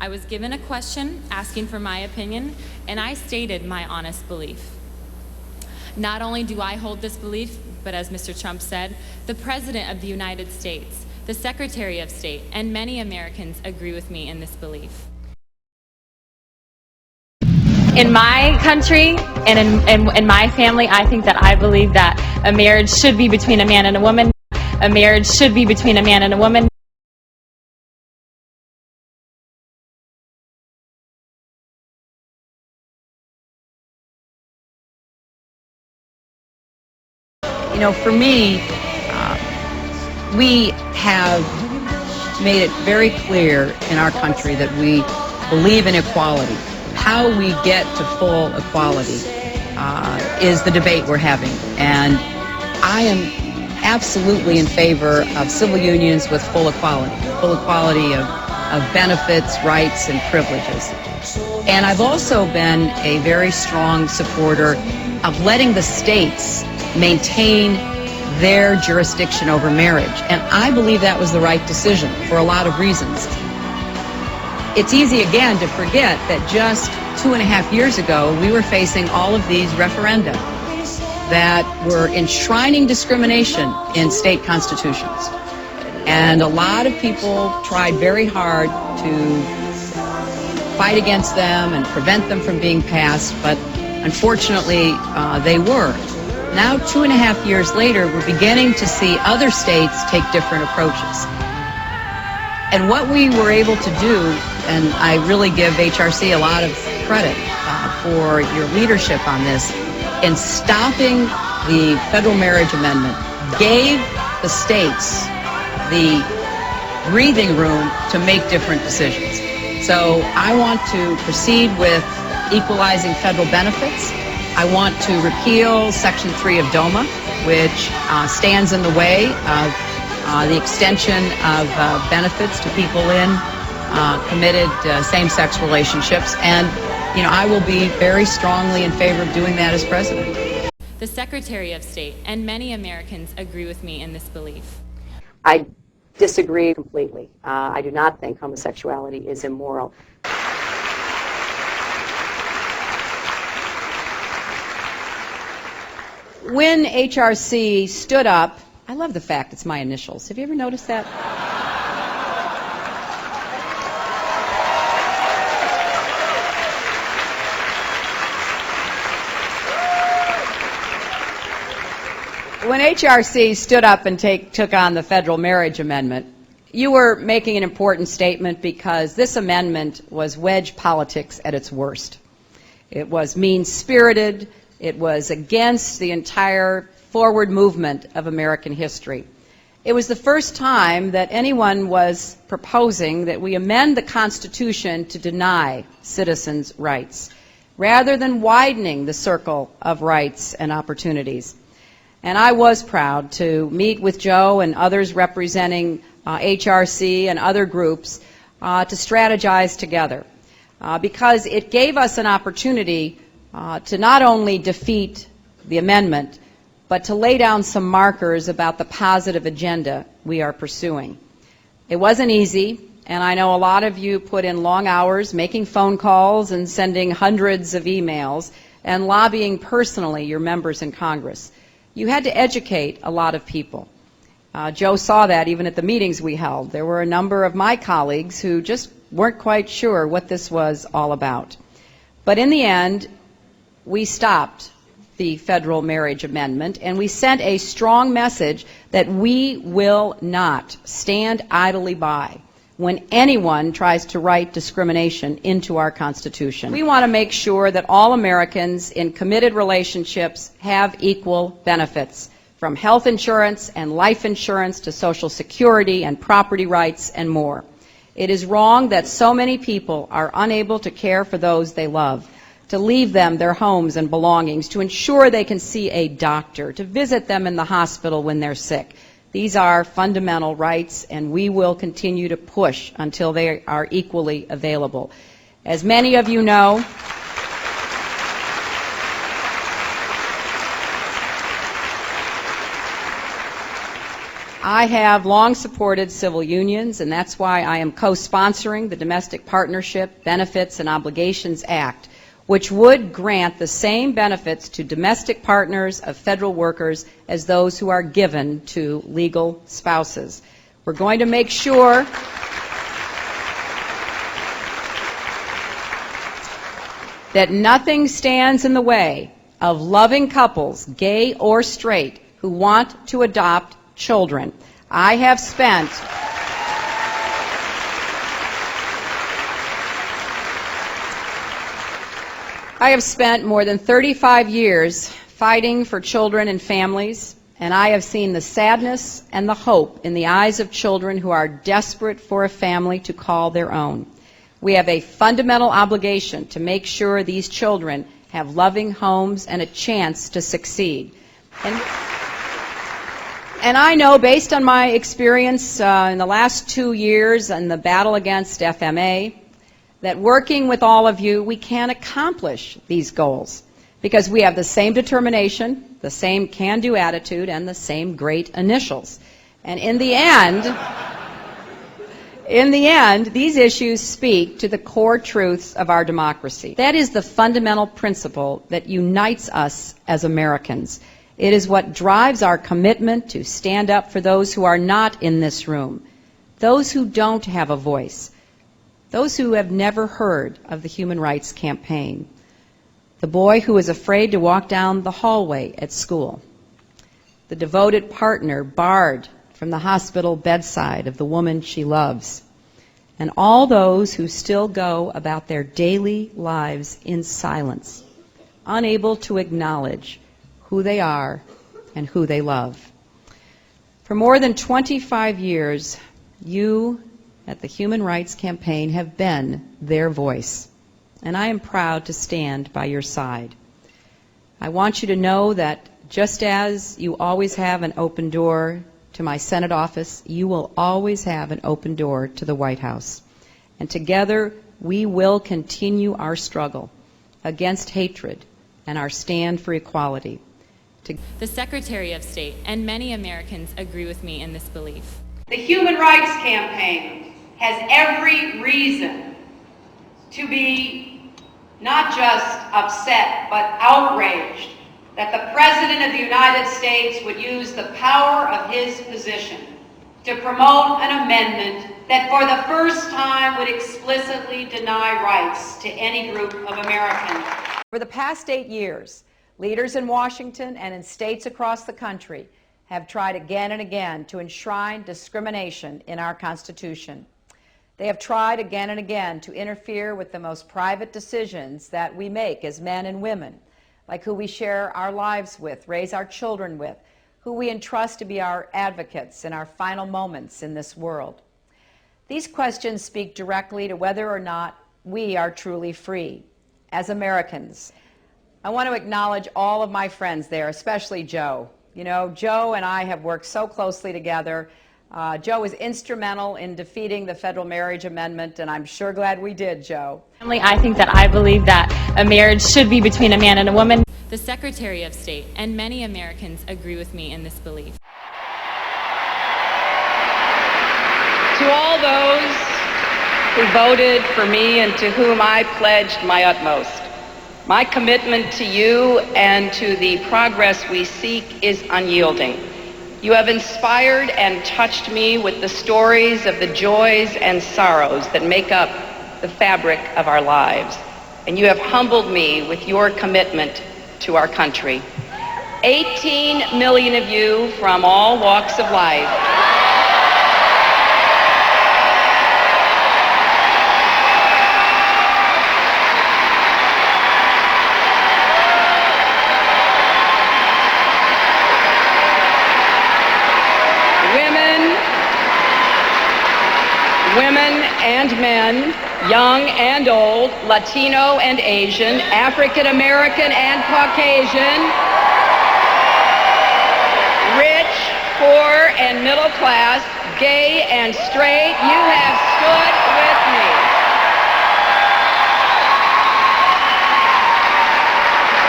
I was given a question asking for my opinion, and I stated my honest belief. Not only do I hold this belief, but as Mr. Trump said, the President of the United States, the Secretary of State, and many Americans agree with me in this belief. In my country and in my family, I think that I believe that a marriage should be between a man and a woman. A marriage should be between a man and a woman. You know, for me, we have made it very clear in our country that we believe in equality. How we get to full equality is the debate we're having. And I am absolutely in favor of civil unions with full equality of benefits, rights, and privileges. And I've also been a very strong supporter of letting the states maintain their jurisdiction over marriage. And I believe that was the right decision for a lot of reasons. It's easy again to forget that just 2.5 years ago, we were facing all of these referenda that were enshrining discrimination in state constitutions. And a lot of people tried very hard to fight against them and prevent them from being passed, but unfortunately, they were. Now, 2.5 years later, we're beginning to see other states take different approaches. And what we were able to do, and I really give HRC a lot of credit for your leadership on this, in stopping the federal marriage amendment, gave the states the breathing room to make different decisions. So I want to proceed with equalizing federal benefits. I want to repeal Section 3 of DOMA, which stands in the way of the extension of benefits to people in committed same-sex relationships. And, you know, I will be very strongly in favor of doing that as president. The Secretary of State and many Americans agree with me in this belief. I disagree completely. I do not think homosexuality is immoral. When HRC stood up, I love the fact it's my initials. Have you ever noticed that? When HRC stood up and took on the federal marriage amendment, you were making an important statement because this amendment was wedge politics at its worst. It was mean-spirited. It was against the entire forward movement of American history. It was the first time that anyone was proposing that we amend the Constitution to deny citizens' rights, rather than widening the circle of rights and opportunities. And I was proud to meet with Joe and others representing HRC and other groups to strategize together, because it gave us an opportunity to not only defeat the amendment, but to lay down some markers about the positive agenda we are pursuing. It wasn't easy, and I know a lot of you put in long hours making phone calls and sending hundreds of emails and lobbying personally your members in Congress. You had to educate a lot of people. Joe saw that even at the meetings we held. There were a number of my colleagues who just weren't quite sure what this was all about. But in the end, we stopped the federal marriage amendment, and we sent a strong message that we will not stand idly by when anyone tries to write discrimination into our Constitution. We want to make sure that all Americans in committed relationships have equal benefits, from health insurance and life insurance to Social Security and property rights and more. It is wrong that so many people are unable to care for those they love, to leave them their homes and belongings, to ensure they can see a doctor, to visit them in the hospital when they're sick. These are fundamental rights, and we will continue to push until they are equally available. As many of you know, I have long supported civil unions, and that's why I am co-sponsoring the Domestic Partnership Benefits and Obligations Act, which would grant the same benefits to domestic partners of federal workers as those who are given to legal spouses. We're going to make sure that nothing stands in the way of loving couples, gay or straight, who want to adopt children. I have spent more than 35 years fighting for children and families, and I have seen the sadness and the hope in the eyes of children who are desperate for a family to call their own. We have a fundamental obligation to make sure these children have loving homes and a chance to succeed. And I know, based on my experience in the last 2 years in the battle against FMA, that working with all of you, we can accomplish these goals because we have the same determination, the same can-do attitude, and the same great initials. And in the end, these issues speak to the core truths of our democracy. That is the fundamental principle that unites us as Americans. It is what drives our commitment to stand up for those who are not in this room, those who don't have a voice, those who have never heard of the Human Rights Campaign, the boy who is afraid to walk down the hallway at school, the devoted partner barred from the hospital bedside of the woman she loves, and all those who still go about their daily lives in silence, unable to acknowledge who they are and who they love. For more than 25 years, you at the Human Rights Campaign have been their voice, and I am proud to stand by your side. I want you to know that just as you always have an open door to my Senate office, you will always have an open door to the White House. And together, we will continue our struggle against hatred and our stand for equality. The Secretary of State and many Americans agree with me in this belief. The Human Rights Campaign has every reason to be not just upset, but outraged that the President of the United States would use the power of his position to promote an amendment that for the first time would explicitly deny rights to any group of Americans. For the past 8 years, leaders in Washington and in states across the country have tried again and again to enshrine discrimination in our Constitution. They have tried again and again to interfere with the most private decisions that we make as men and women, like who we share our lives with, raise our children with, who we entrust to be our advocates in our final moments in this world. These questions speak directly to whether or not we are truly free as Americans. I want to acknowledge all of my friends there, especially Joe. You know, Joe and I have worked so closely together. Joe was instrumental in defeating the federal marriage amendment, and I'm sure glad we did, Joe. I think that I believe that a marriage should be between a man and a woman. The Secretary of State and many Americans agree with me in this belief. To all those who voted for me and to whom I pledged my utmost, my commitment to you and to the progress we seek is unyielding. You have inspired and touched me with the stories of the joys and sorrows that make up the fabric of our lives. And you have humbled me with your commitment to our country. 18 million of you from all walks of life women and men, young and old, Latino and Asian, African American and Caucasian, rich, poor and middle class, gay and straight, you have stood with me.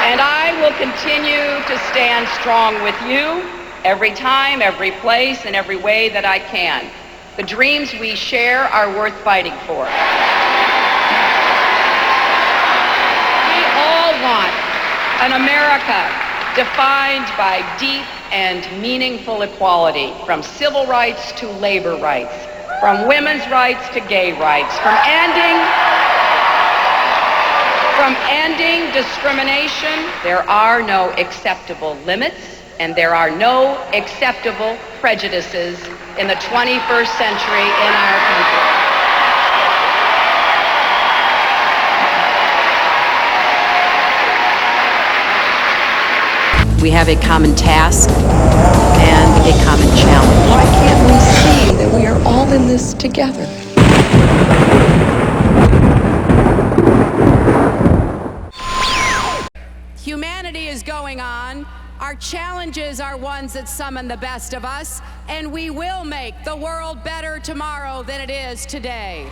And I will continue to stand strong with you every time, every place, and every way that I can. The dreams we share are worth fighting for. We all want an America defined by deep and meaningful equality, from civil rights to labor rights, from women's rights to gay rights, from ending discrimination. There are no acceptable limits, and there are no acceptable prejudices in the 21st century in our country. We have a common task and a common challenge. Why can't we see that we are all in this together? Humanity is going on. Our challenges are ones that summon the best of us, and we will make the world better tomorrow than it is today.